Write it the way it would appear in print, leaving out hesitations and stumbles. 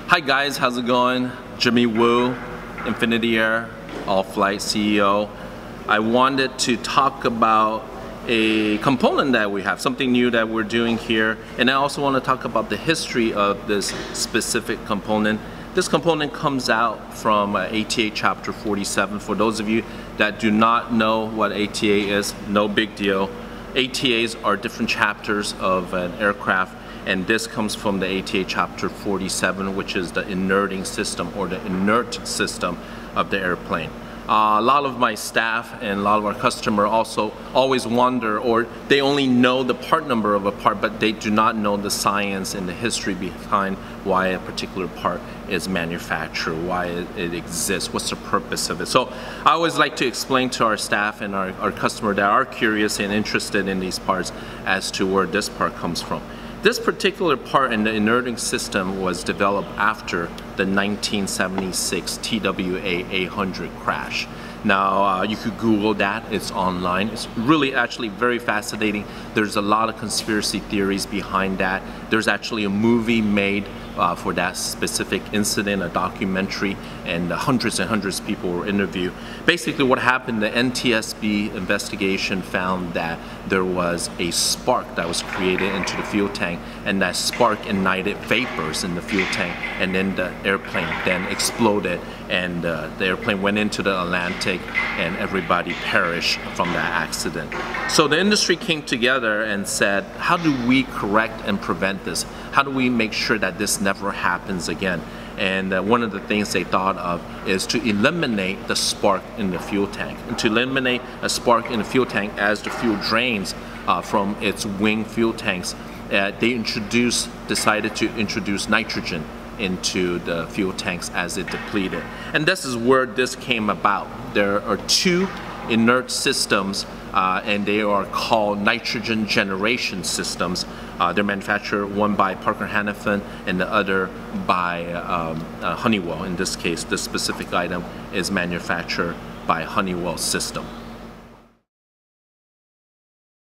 Hi guys, how's it going? Jimmy Wu, Infinity Air, All-Flight CEO. I wanted to talk about a component that we have, something new that we're doing here, and I also want to talk about the history of this specific component. This component comes out from ATA Chapter 47. For those of you that do not know what ATA is, no big deal. ATAs are different chapters of an aircraft, and this comes from the ATA Chapter 47, which is the inerting system or the inert system of the airplane. A lot of my staff and a lot of our customers also always wonder, or they only know the part number of a part, but they do not know the science and the history behind why a particular part is manufactured, why it exists, what's the purpose of it. So I always like to explain to our staff and our customers that are curious and interested in these parts as to where this part comes from. This particular part in the inerting system was developed after the 1976 TWA 800 crash. Now you could Google that, it's online. It's really actually very fascinating. There's a lot of conspiracy theories behind that. There's actually a movie made for that specific incident, a documentary, and hundreds and hundreds of people were interviewed. Basically what happened, the NTSB investigation found that there was a spark that was created into the fuel tank, and that spark ignited vapors in the fuel tank, and then the airplane then exploded, and the airplane went into the Atlantic, and everybody perished from that accident. So the industry came together and said, how do we correct and prevent this? How do we make sure that this never happens again? And one of the things they thought of is to eliminate the spark in the fuel tank. And to eliminate a spark in the fuel tank as the fuel drains from its wing fuel tanks, they decided to introduce nitrogen into the fuel tanks as it depleted. And this is where this came about. There are two inert systems, and they are called nitrogen generation systems. They're manufactured, one by Parker Hannifin and the other by Honeywell. In this case, this specific item is manufactured by Honeywell system.